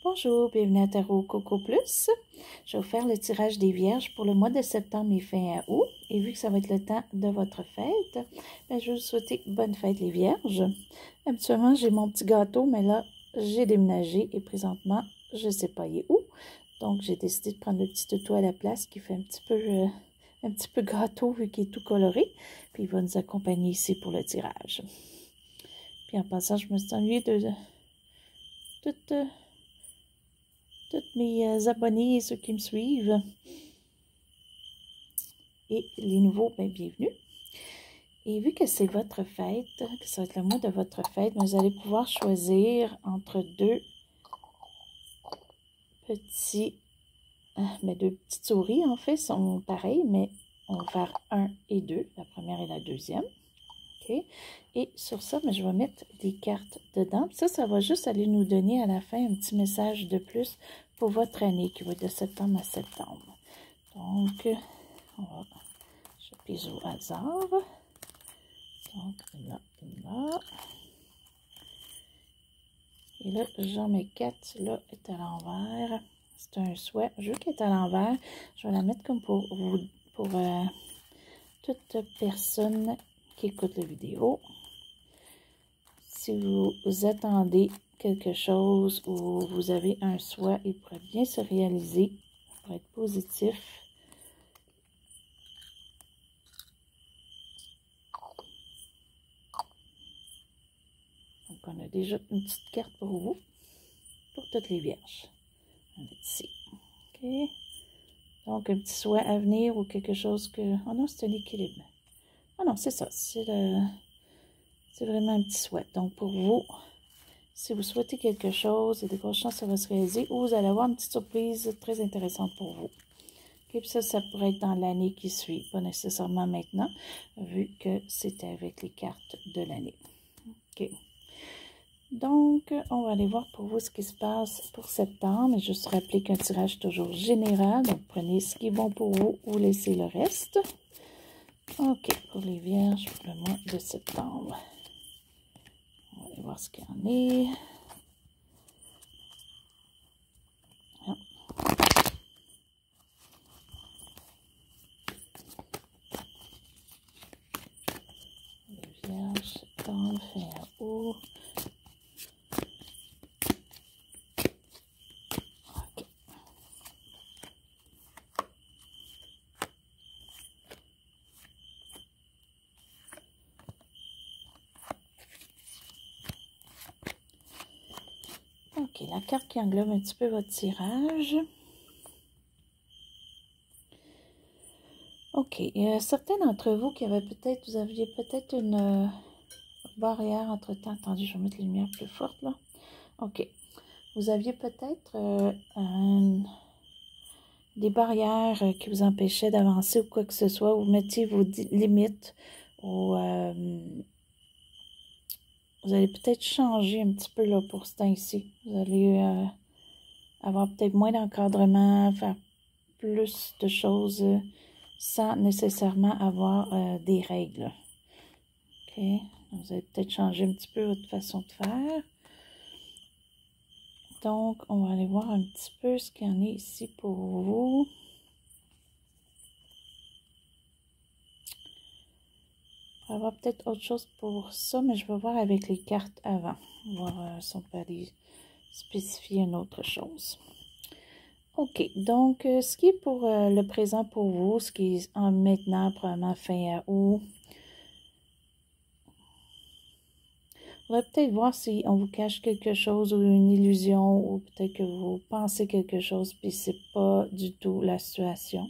Bonjour, bienvenue à Tarot Coco Plus. Je vais vous faire le tirage des Vierges pour le mois de septembre et fin août. Et vu que ça va être le temps de votre fête, je vais vous souhaiter bonne fête les Vierges. Habituellement, j'ai mon petit gâteau, mais là, j'ai déménagé et présentement, je ne sais pas il est où. Donc, j'ai décidé de prendre le petit toutou à la place qui fait un petit peu gâteau vu qu'il est tout coloré. Puis, il va nous accompagner ici pour le tirage. Puis, en passant, je me suis ennuyée de toutes mes abonnés et ceux qui me suivent. Et les nouveaux, bien, bienvenue. Et vu que c'est votre fête, que ça va être le mois de votre fête, vous allez pouvoir choisir entre deux petites souris, en fait, sont pareilles, mais on va faire 1 et 2, la première et la deuxième. OK? Et sur ça, je vais mettre des cartes dedans. Ça va juste aller nous donner à la fin un petit message de plus pour votre année qui va être de septembre à septembre. Donc, on va, je pige au hasard. Donc, là, là. Et là, j'en mets 4. Là, est à l'envers. C'est un souhait. Je veux qu'elle est à l'envers. Je vais la mettre comme pour toute personne qui écoute la vidéo. Si vous attendez quelque chose ou vous avez un souhait, il pourrait bien se réaliser. Il pourrait être positif. Donc, on a déjà une petite carte pour vous, pour toutes les Vierges. On va mettre ici. OK. Donc, un petit souhait à venir ou quelque chose que... Oh non, c'est un équilibre. Ah non, c'est ça. C'est vraiment un petit souhait. Donc, pour vous, si vous souhaitez quelque chose, il y a de grosses chances que ça va se réaliser ou vous allez avoir une petite surprise très intéressante pour vous. OK, puis ça pourrait être dans l'année qui suit, pas nécessairement maintenant, vu que c'était avec les cartes de l'année. OK. Donc, on va aller voir pour vous ce qui se passe pour septembre. Et juste rappeler qu'un tirage est toujours général. Donc, prenez ce qui est bon pour vous ou laissez le reste. OK, pour les Vierges, pour le mois de septembre. On va aller voir ce qu'il y en est. Les Vierges, septembre, fin août. OK, la carte qui englobe un petit peu votre tirage. OK, il y a certains d'entre vous qui avaient peut-être, vous aviez peut-être une barrière entre-temps. Attendez, je vais mettre les lumières plus fortes là. OK, vous aviez peut-être des barrières qui vous empêchaient d'avancer ou quoi que ce soit. Vous mettiez vos limites ou vous allez peut-être changer un petit peu là pour ce temps-ci. Vous allez avoir peut-être moins d'encadrement, faire plus de choses sans nécessairement avoir des règles. OK? Vous allez peut-être changer un petit peu votre façon de faire. Donc, on va aller voir un petit peu ce qu'il y en a ici pour vous. On va avoir peut-être autre chose pour ça, mais je vais voir avec les cartes avant. Voir si on peut aller spécifier une autre chose. OK, donc ce qui est pour le présent pour vous, ce qui est en maintenant, probablement fin août. On va peut-être voir si on vous cache quelque chose ou une illusion, ou peut-être que vous pensez quelque chose, puis c'est pas du tout la situation.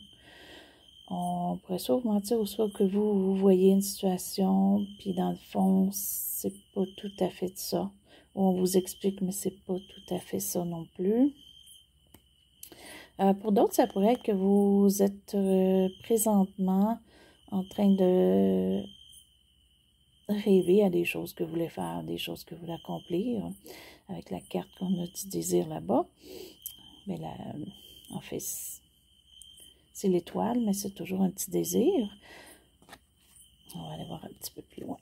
On pourrait soit vous mentir, ou soit que vous voyez une situation, puis dans le fond, c'est pas tout à fait ça. Ou on vous explique, mais c'est pas tout à fait ça non plus. Pour d'autres, ça pourrait être que vous êtes présentement en train de rêver à des choses que vous voulez faire, des choses que vous voulez accomplir, avec la carte qu'on a du désir là-bas. Mais en fait, c'est l'étoile, mais c'est toujours un petit désir. On va aller voir un petit peu plus loin.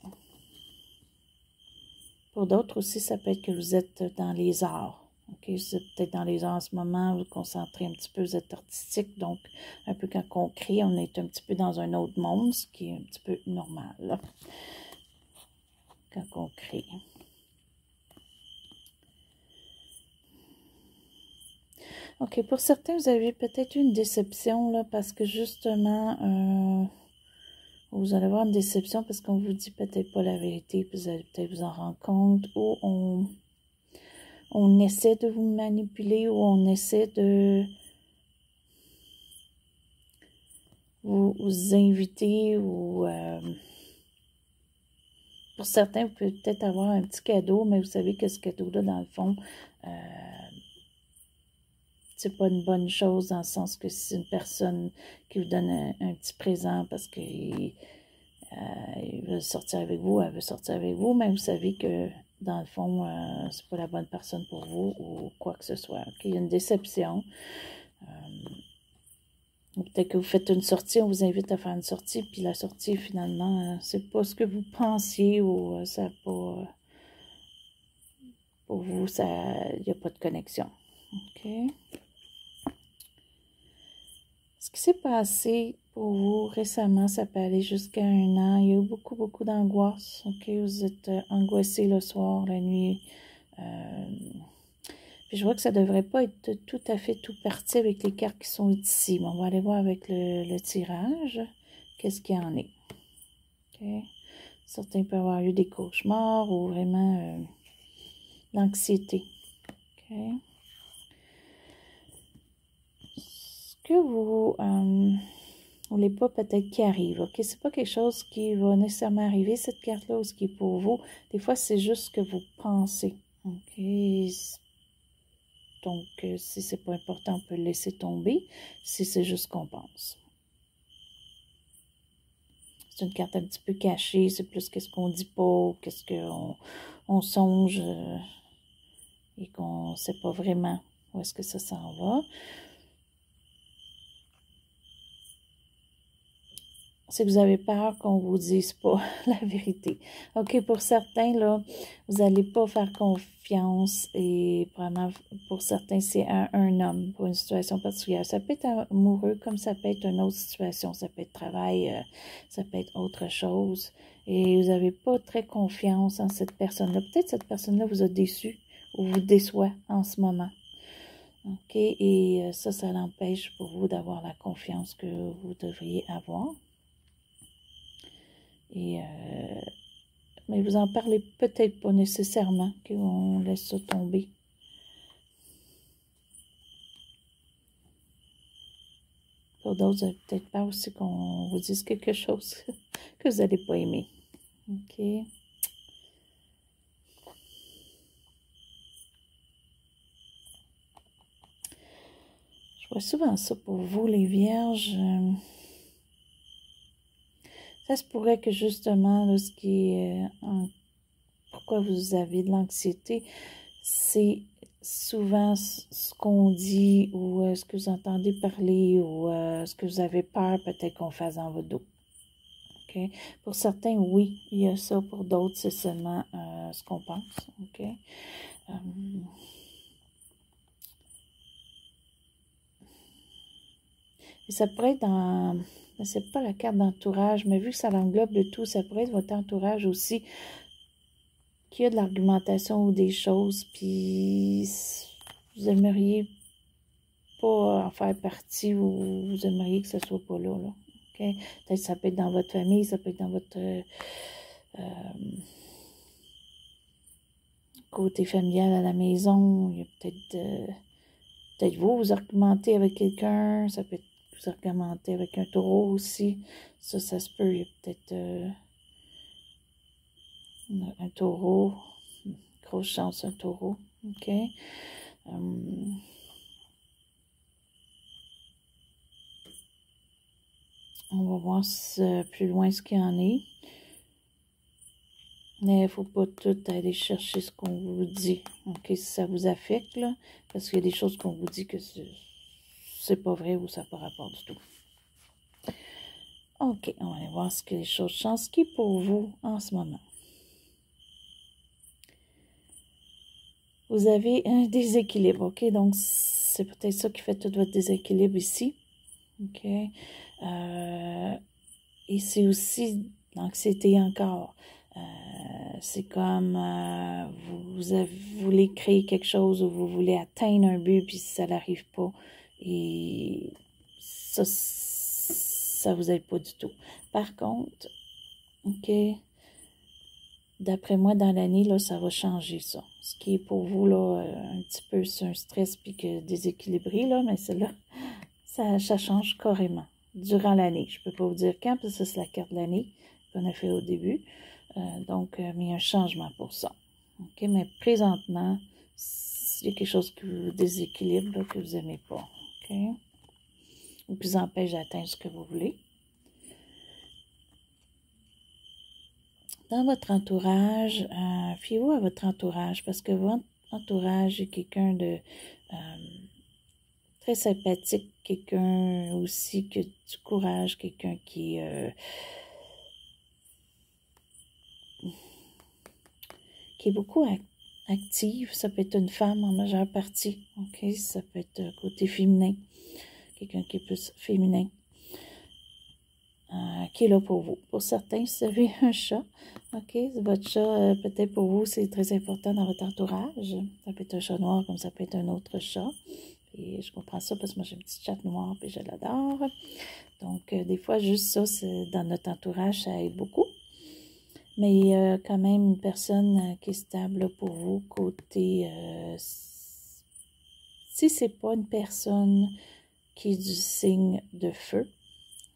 Pour d'autres aussi, ça peut être que vous êtes dans les arts. OK, vous êtes peut-être dans les arts en ce moment, vous vous concentrez un petit peu, vous êtes artistique, donc un peu quand on crée, on est un petit peu dans un autre monde, ce qui est un petit peu normal, là, quand on crée. OK, pour certains, vous avez peut-être une déception, là, parce que justement, vous allez avoir une déception parce qu'on vous dit peut-être pas la vérité, puis vous allez peut-être vous en rendre compte, ou on essaie de vous manipuler, ou on essaie de vous inviter, ou pour certains, vous pouvez peut-être avoir un petit cadeau, mais vous savez que ce cadeau-là, dans le fond, c'est pas une bonne chose dans le sens que c'est une personne qui vous donne un petit présent parce qu'il veut sortir avec vous, elle veut sortir avec vous, mais vous savez que dans le fond, c'est pas la bonne personne pour vous ou quoi que ce soit. Okay? Il y a une déception. Peut-être que vous faites une sortie, on vous invite à faire une sortie, puis la sortie, finalement, c'est pas ce que vous pensiez ou ça n'a pas... pour vous, il n'y a pas de connexion. OK? Ce qui s'est passé pour vous récemment, ça peut aller jusqu'à 1 an. Il y a eu beaucoup, beaucoup d'angoisse. OK? Vous êtes angoissé le soir, la nuit. Puis je vois que ça ne devrait pas être tout à fait tout parti avec les cartes qui sont ici. Bon, on va aller voir avec le tirage. Qu'est-ce qu'il y en est? OK? Certains peuvent avoir eu des cauchemars ou vraiment l'anxiété. OK? Ce que vous voulez pas peut-être qui arrive. OK? C'est pas quelque chose qui va nécessairement arriver, cette carte-là, ou ce qui est pour vous. Des fois, c'est juste ce que vous pensez. OK? Donc, si c'est pas important, on peut le laisser tomber. Si c'est juste ce qu'on pense. C'est une carte un petit peu cachée. C'est plus qu'est-ce qu'on dit pas, qu'est-ce qu'on songe et qu'on ne sait pas vraiment où est-ce que ça s'en va. Si vous avez peur qu'on vous dise pas la vérité. OK, pour certains, là, vous n'allez pas faire confiance et vraiment, pour certains, c'est un homme pour une situation particulière. Ça peut être amoureux comme ça peut être une autre situation. Ça peut être travail, ça peut être autre chose. Et vous n'avez pas très confiance en cette personne-là. Peut-être cette personne-là vous a déçu ou vous déçoit en ce moment. OK, et ça l'empêche pour vous d'avoir la confiance que vous devriez avoir. Et, mais vous en parlez peut-être pas nécessairement, qu'on laisse ça tomber. Pour d'autres, vous n'avez peut-être peur aussi qu'on vous dise quelque chose que vous n'allez pas aimer. OK? Je vois souvent ça pour vous, les vierges. Ça se pourrait que justement, là, ce qui est pourquoi vous avez de l'anxiété, c'est souvent ce qu'on dit ou ce que vous entendez parler ou ce que vous avez peur peut-être qu'on fasse dans votre dos. Okay? Pour certains, oui, il y a ça. Pour d'autres, c'est seulement ce qu'on pense. Okay? Et ça pourrait être dans... C'est pas la carte d'entourage, mais vu que ça englobe le tout, ça pourrait être votre entourage aussi qui a de l'argumentation ou des choses, puis vous aimeriez pas en faire partie ou vous aimeriez que ce soit pas là. Okay? Peut-être ça peut être dans votre famille, ça peut être dans votre côté familial à la maison. Il y a peut-être vous argumentez avec quelqu'un, ça peut être vous argumentez avec un taureau aussi. Ça se peut. Il y a peut-être un taureau. Grosse chance, un taureau. OK? On va voir plus loin ce qu'il y en est. Mais il ne faut pas tout aller chercher ce qu'on vous dit. OK? Si ça vous affecte, là, parce qu'il y a des choses qu'on vous dit que c'est pas vrai ou ça n'a pas rapport du tout. OK, on va aller voir ce que les choses changent. Ce qui est pour vous en ce moment. vous avez un déséquilibre, OK? Donc, c'est peut-être ça qui fait tout votre déséquilibre ici, OK? Et c'est aussi l'anxiété encore. C'est comme vous voulez créer quelque chose ou vous voulez atteindre un but, puis ça n'arrive pas. Et ça vous aide pas du tout. Par contre, OK, d'après moi, dans l'année, là, ça va changer ça. Ce qui est pour vous, là, un petit peu, c'est un stress puis que déséquilibré, là, mais c'est là, ça change carrément durant l'année. Je peux pas vous dire quand, parce que ça, c'est la carte de l'année qu'on a fait au début. Donc, mais il y a un changement pour ça. OK, mais présentement, il y a quelque chose qui vous déséquilibre, là, que vous n'aimez pas. OK? Ou qui vous empêche d'atteindre ce que vous voulez. Dans votre entourage, fiez-vous à votre entourage, parce que votre entourage est quelqu'un de très sympathique, quelqu'un aussi qui a du courage, quelqu'un qui est beaucoup active. Ça peut être une femme en majeure partie, ok? Ça peut être côté féminin, quelqu'un qui est plus féminin, qui est là pour vous. Pour certains, si vous avez un chat, ok? Votre chat, peut-être pour vous, c'est très important dans votre entourage. Ça peut être un chat noir comme ça peut être un autre chat. Et je comprends ça parce que moi, j'ai une petite chatte noire et je l'adore. Donc, des fois, juste ça, dans notre entourage, ça aide beaucoup. Mais il y a quand même une personne qui est stable pour vous, côté... si c'est pas une personne qui est du signe de feu,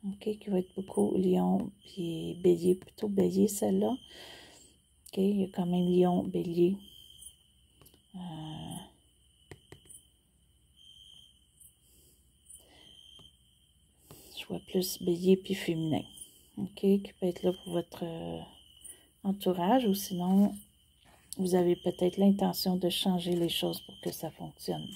ok, qui va être beaucoup lion, puis bélier, plutôt bélier celle-là. Ok, il y a quand même lion, bélier. Je vois plus bélier puis féminin. Ok, qui peut être là pour votre entourage, ou sinon, vous avez peut-être l'intention de changer les choses pour que ça fonctionne.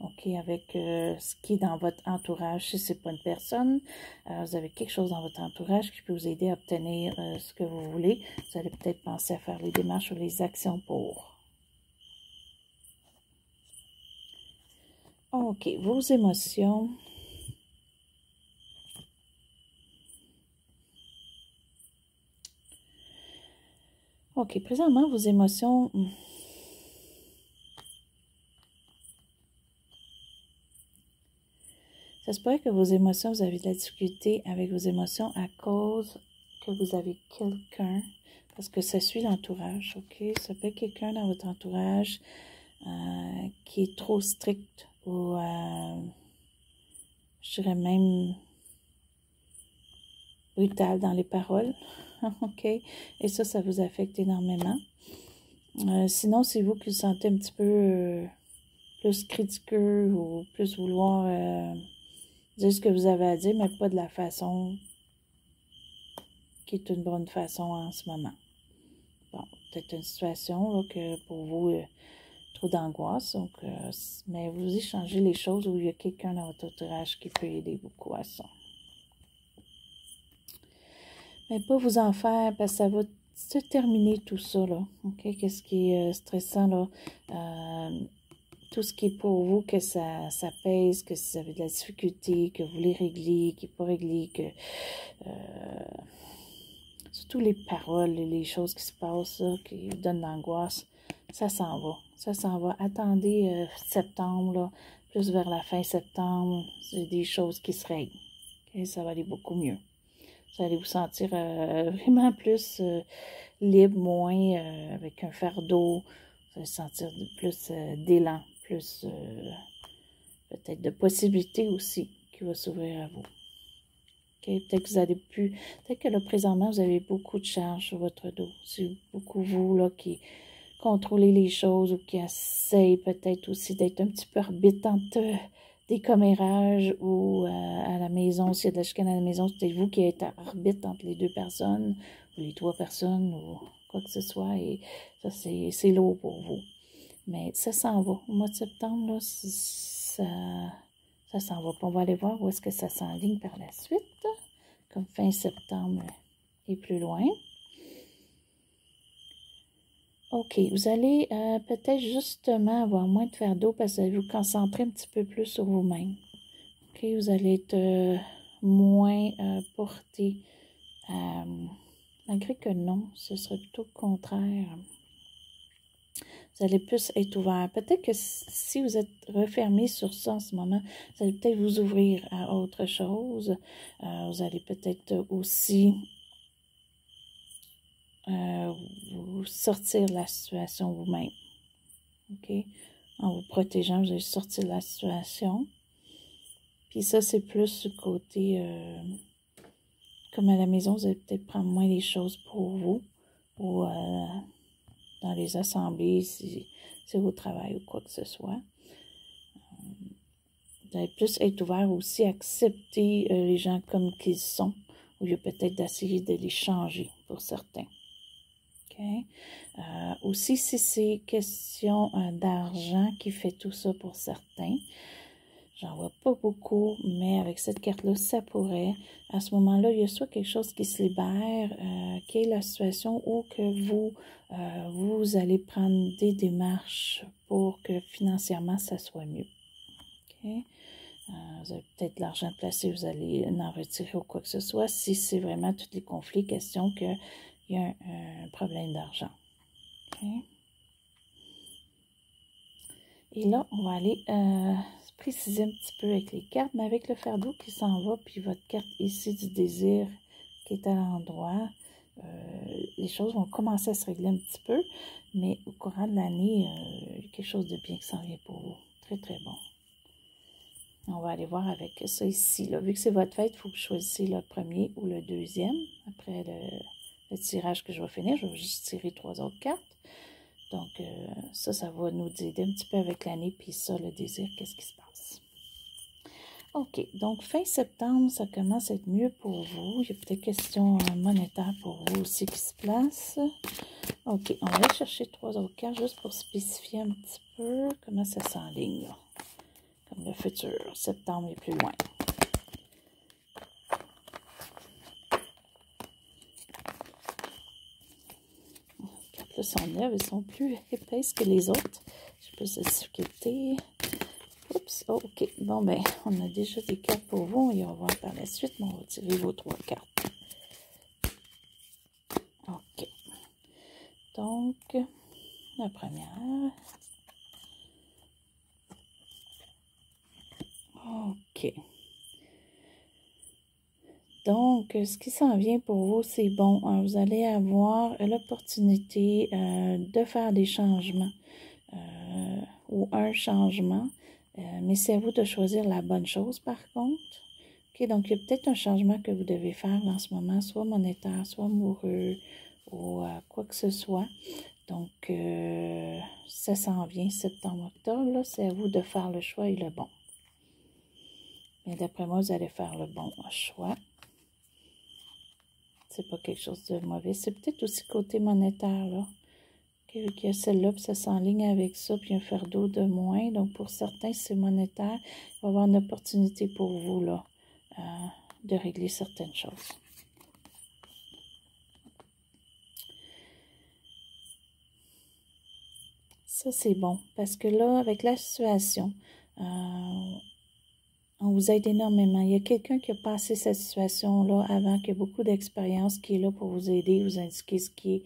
OK, avec ce qui est dans votre entourage. Si ce n'est pas une personne, vous avez quelque chose dans votre entourage qui peut vous aider à obtenir ce que vous voulez. Vous allez peut-être penser à faire les démarches ou les actions pour. OK, vos émotions. OK, présentement, vos émotions... Ça se pourrait que vos émotions, vous avez de la difficulté avec vos émotions à cause que vous avez quelqu'un, parce que ça suit l'entourage, OK? Ça peut être quelqu'un dans votre entourage qui est trop strict ou, je dirais même, brutal dans les paroles, OK? Et ça vous affecte énormément. Sinon, c'est vous qui vous sentez un petit peu plus critiqueux ou plus vouloir... dire ce que vous avez à dire, mais pas de la façon qui est une bonne façon en ce moment. Bon, peut-être une situation là, que pour vous, trop d'angoisse, donc, mais vous échangez les choses où il y a quelqu'un dans votre entourage qui peut aider beaucoup à ça. Mais pas vous en faire, parce que ça va se terminer tout ça, là. OK? Qu'est-ce qui est stressant, là? Tout ce qui est pour vous, que ça pèse, que vous avez de la difficulté, que vous voulez régler, qui n'est pas réglé, que... surtout les paroles et les choses qui se passent, là, qui vous donnent l'angoisse, ça s'en va. Ça s'en va. Attendez septembre, là, plus vers la fin septembre, c'est des choses qui se règlent. Okay? Ça va aller beaucoup mieux. Vous allez vous sentir vraiment plus libre, moins avec un fardeau. Vous allez sentir plus d'élan, plus peut-être de possibilités aussi qui va s'ouvrir à vous. Okay? Peut-être que vous allez plus... Peut-être que là, présentement, vous avez beaucoup de charges sur votre dos. C'est beaucoup vous là qui contrôlez les choses ou qui essayez peut-être aussi d'être un petit peu arbitre entre des commérages ou à la maison. S'il y a de la chicane à la maison, c'est peut-être vous qui êtes arbitre entre les deux personnes ou les trois personnes ou quoi que ce soit. Et ça, c'est lourd pour vous. Mais ça s'en va. Au mois de septembre, là, ça s'en va. Puis on va aller voir où est-ce que ça s'enligne par la suite. Comme fin septembre et plus loin. OK, vous allez peut-être justement avoir moins de verre d'eau parce que vous allez vous concentrer un petit peu plus sur vous-même. OK, vous allez être moins porté, malgré que non, ce serait plutôt le contraire. Vous allez plus être ouvert. Peut-être que si vous êtes refermé sur ça en ce moment, vous allez peut-être vous ouvrir à autre chose. Vous allez peut-être aussi vous sortir de la situation vous-même. OK? En vous protégeant, vous allez sortir de la situation. Puis ça, c'est plus du côté, comme à la maison, vous allez peut-être prendre moins les choses pour vous. Ou dans les assemblées, si c'est au travail ou quoi que ce soit. Vous allez plus être ouvert aussi à accepter les gens comme qu'ils sont, au lieu peut-être d'essayer de les changer pour certains. Okay? Aussi, si c'est question d'argent qui fait tout ça pour certains, j'en vois pas beaucoup, mais avec cette carte-là, ça pourrait. À ce moment-là, il y a soit quelque chose qui se libère, qui est la situation où que vous allez prendre des démarches pour que financièrement, ça soit mieux. Okay? Vous avez peut-être l'argent placé, vous allez en retirer ou quoi que ce soit. Si c'est vraiment tous les conflits, question qu'il y a un problème d'argent. Okay? Et là, on va aller préciser un petit peu avec les cartes, mais avec le fer d'eau qui s'en va, puis votre carte ici du désir qui est à l'endroit, les choses vont commencer à se régler un petit peu, mais au courant de l'année, il y a quelque chose de bien qui s'en vient pour vous. Très, très bon. On va aller voir avec ça ici. Là. Vu que c'est votre fête, il faut que vous choisissiez le premier ou le deuxième. Après le tirage que je vais finir, je vais juste tirer 3 autres cartes. Donc, ça va nous aider un petit peu avec l'année. Puis ça, le désir, qu'est-ce qui se passe? OK. Donc, fin septembre, ça commence à être mieux pour vous. Il y a peut-être question monétaire pour vous aussi qui se place. OK. On va aller chercher 3 autres cartes juste pour spécifier un petit peu comment ça s'enligne, là. Comme le futur. Septembre est plus loin. Les cartes là sont neuves. Elles sont plus épaisses que les autres. J'ai plus de difficulté. Oups, oh, OK. Bon, ben, on a déjà des cartes pour vous. On va voir par la suite, mais on va tirer vos 3 cartes. OK. Donc, la première. OK. Donc, ce qui s'en vient pour vous, c'est bon. Vous allez avoir l'opportunité de faire des changements ou un changement. Mais c'est à vous de choisir la bonne chose, par contre. OK, donc il y a peut-être un changement que vous devez faire en ce moment, soit monétaire, soit amoureux, ou quoi que ce soit. Donc, ça s'en vient septembre-octobre. C'est à vous de faire le choix et le bon. Mais d'après moi, vous allez faire le bon choix. C'est pas quelque chose de mauvais. C'est peut-être aussi côté monétaire, là. Vu qu'il y a celle-là, puis ça s'enligne avec ça, puis un fardeau de moins. Donc, pour certains, c'est monétaire. Il va y avoir une opportunité pour vous, là, de régler certaines choses. Ça, c'est bon. Parce que là, avec la situation, on vous aide énormément. Il y a quelqu'un qui a passé cette situation-là avant, qui a beaucoup d'expérience, qui est là pour vous aider, vous indiquer ce qui est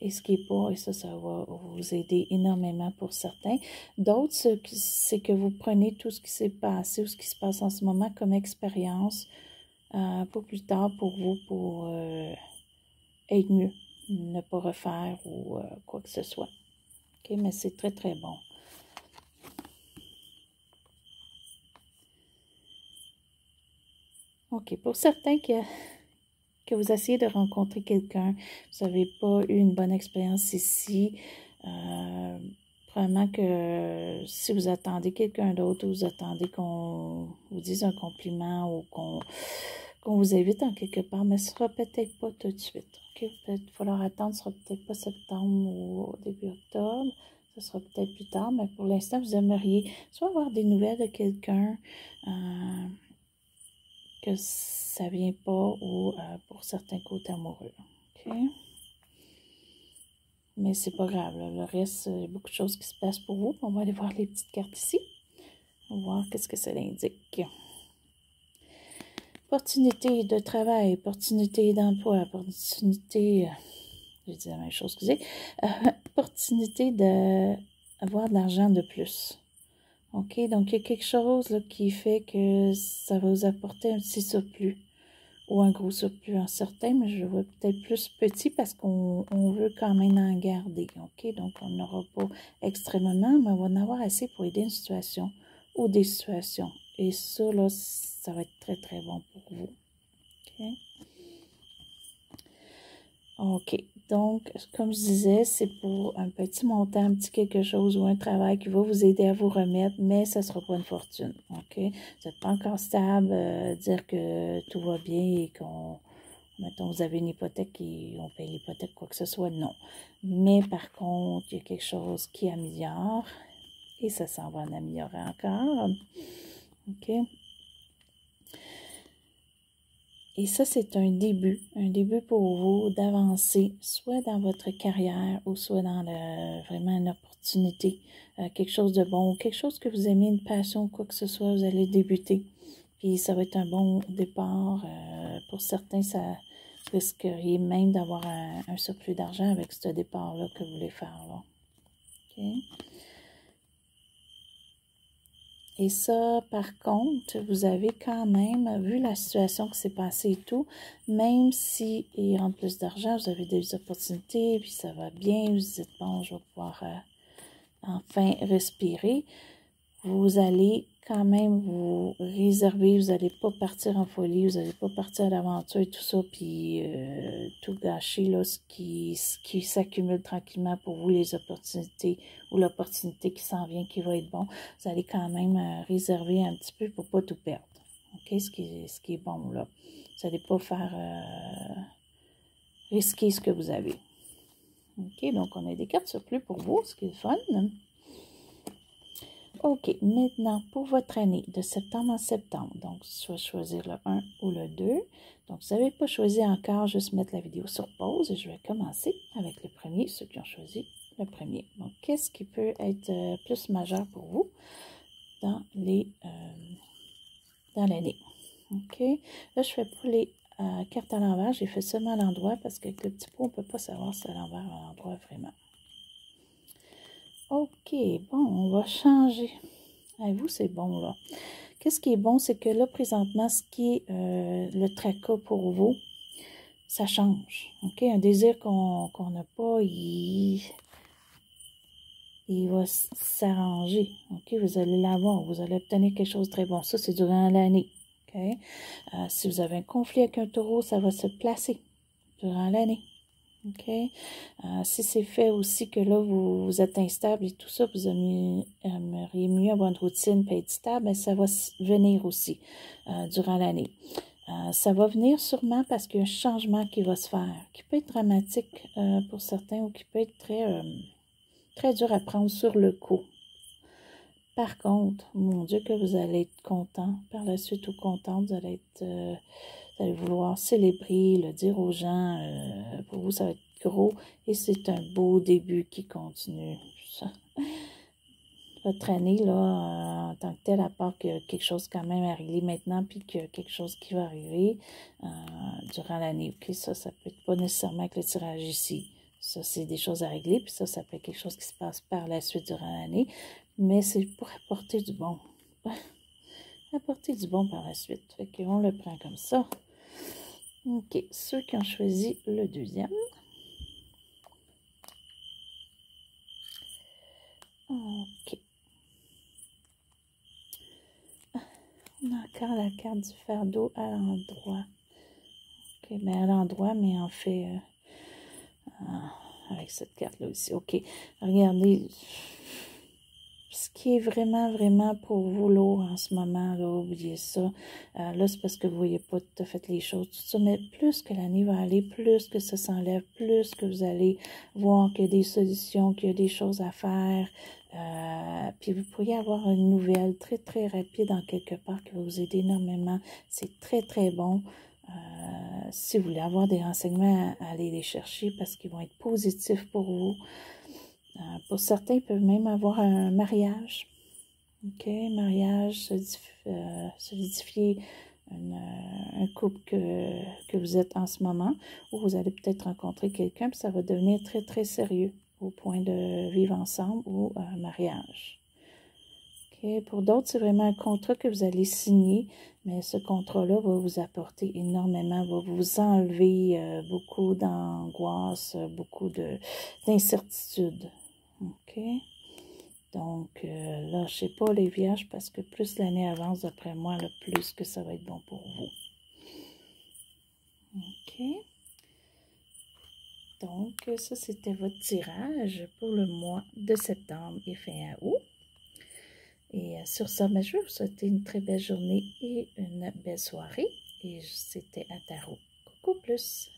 et ce qui n'est pas, et ça va vous aider énormément pour certains. D'autres, c'est que vous prenez tout ce qui s'est passé ou ce qui se passe en ce moment comme expérience pour plus tard pour vous, pour être mieux, ne pas refaire ou quoi que ce soit. OK, mais c'est très, très bon. OK, pour certains que vous essayez de rencontrer quelqu'un, vous n'avez pas eu une bonne expérience ici, probablement que si vous attendez quelqu'un d'autre ou vous attendez qu'on vous dise un compliment ou qu'on vous invite en quelque part, mais ce ne sera peut-être pas tout de suite. Okay? Il va falloir attendre, ce ne sera peut-être pas septembre ou début octobre, ce sera peut-être plus tard, mais pour l'instant, vous aimeriez soit avoir des nouvelles de quelqu'un, que ça vient pas ou pour certains côtés amoureux. OK? mais c'est pas grave. Là. Le reste, il y a beaucoup de choses qui se passent pour vous. On va aller voir les petites cartes ici. On va voir qu'est-ce que ça indique. Opportunité de travail, opportunité d'emploi, opportunité... j'ai dit la même chose, excusez. Opportunité d'avoir de l'argent de plus. OK? Donc, il y a quelque chose là, qui fait que ça va vous apporter un petit surplus ou un gros surplus en certain, mais je vois peut-être plus petit parce qu'on veut quand même en garder. OK? Donc, on n'aura pas extrêmement, mais on va en avoir assez pour aider une situation ou des situations. Et ça, là, ça va être très, très bon pour vous. OK? OK. Donc, comme je disais, c'est pour un petit montant, un petit quelque chose ou un travail qui va vous aider à vous remettre, mais ça ne sera pas une fortune. OK? Vous n'êtes pas encore stable, dire que tout va bien et qu'on, mettons, vous avez une hypothèque et on paye l'hypothèque, quoi que ce soit, non. Mais par contre, il y a quelque chose qui améliore et ça s'en va en améliorer encore. OK? Et ça, c'est un début pour vous d'avancer, soit dans votre carrière ou soit dans vraiment une opportunité, quelque chose de bon, quelque chose que vous aimez, une passion, quoi que ce soit, vous allez débuter. Puis ça va être un bon départ. Pour certains, ça risquerait même d'avoir un surplus d'argent avec ce départ-là que vous voulez faire là. OK? Et ça, par contre, vous avez quand même, vu la situation qui s'est passée et tout, même s'il rentre plus d'argent, vous avez des opportunités, puis ça va bien, vous dites, bon, je vais pouvoir enfin respirer, vous allez quand même vous réserver, vous n'allez pas partir en folie, vous n'allez pas partir à l'aventure et tout ça, puis tout gâcher, là, ce qui s'accumule tranquillement pour vous, les opportunités ou l'opportunité qui s'en vient, qui va être bon. Vous allez quand même réserver un petit peu pour ne pas tout perdre. OK? Ce qui est bon, là. Vous n'allez pas faire risquer ce que vous avez. OK? Donc, on a des cartes surplus pour vous, ce qui est fun. OK, maintenant, pour votre année, de septembre en septembre, donc, soit choisir le 1 ou le 2. Donc, vous n'avez pas choisi encore, juste mettre la vidéo sur pause et je vais commencer avec le premier, ceux qui ont choisi le premier. Donc, qu'est-ce qui peut être plus majeur pour vous dans l'année? OK, là, je fais pas les cartes à l'envers, j'ai fait seulement à l'endroit parce qu'avec le petit pot, on ne peut pas savoir si c'est à l'envers ou à l'endroit vraiment. OK, bon, on va changer. Vous, c'est bon, là. Qu'est-ce qui est bon, c'est que là, présentement, ce qui est le tracas pour vous, ça change. OK? Un désir qu'on n'a pas, il va s'arranger. OK? Vous allez l'avoir. Vous allez obtenir quelque chose de très bon. Ça, c'est durant l'année. OK? Si vous avez un conflit avec un taureau, ça va se placer durant l'année. OK? Si c'est fait aussi que là, vous êtes instable et tout ça, vous aimeriez mieux avoir une routine et être stable, mais ça va venir aussi durant l'année. Ça va venir sûrement parce qu'il y a un changement qui va se faire, qui peut être dramatique pour certains ou qui peut être très dur à prendre sur le coup. Par contre, mon Dieu, que vous allez être content par la suite ou contente, vous allez vouloir célébrer, le dire aux gens. Pour vous, ça va être gros et c'est un beau début qui continue. Votre année, là, en tant que telle, à part qu'il y a quelque chose quand même à régler maintenant, puis qu'il y a quelque chose qui va arriver durant l'année. OK, ça peut être pas nécessairement avec le tirage ici. Ça, c'est des choses à régler, puis ça peut être quelque chose qui se passe par la suite durant l'année. Mais c'est pour apporter du bon. Apporter du bon par la suite. Fait qu'on le prend comme ça. OK, ceux qui ont choisi le deuxième. OK. On a encore la carte du fardeau à l'endroit. OK, mais à l'endroit, mais en fait, avec cette carte-là aussi. OK, regardez, ce qui est vraiment, vraiment pour vous lourd en ce moment, là, oubliez ça. Là, c'est parce que vous ne voyez pas tout à fait les choses, tout ça, mais plus que l'année va aller, plus que ça s'enlève, plus que vous allez voir qu'il y a des solutions, qu'il y a des choses à faire. Puis vous pourriez avoir une nouvelle très, très rapide en quelque part qui va vous aider énormément. C'est très, très bon. Si vous voulez avoir des renseignements, allez les chercher parce qu'ils vont être positifs pour vous. Pour certains, ils peuvent même avoir un mariage. OK, mariage, solidifier un couple que vous êtes en ce moment, ou vous allez peut-être rencontrer quelqu'un, puis ça va devenir très, très sérieux au point de vivre ensemble ou un mariage. OK, pour d'autres, c'est vraiment un contrat que vous allez signer, mais ce contrat-là va vous apporter énormément, va vous enlever beaucoup d'angoisse, beaucoup d'incertitude. OK? Donc, lâchez pas les vierges parce que plus l'année avance, d'après moi, le plus que ça va être bon pour vous. OK. Donc, ça, c'était votre tirage pour le mois de septembre et fin août. Et sur ça, je vais vous souhaiter une très belle journée et une belle soirée. Et c'était à Tarot. Coucou plus!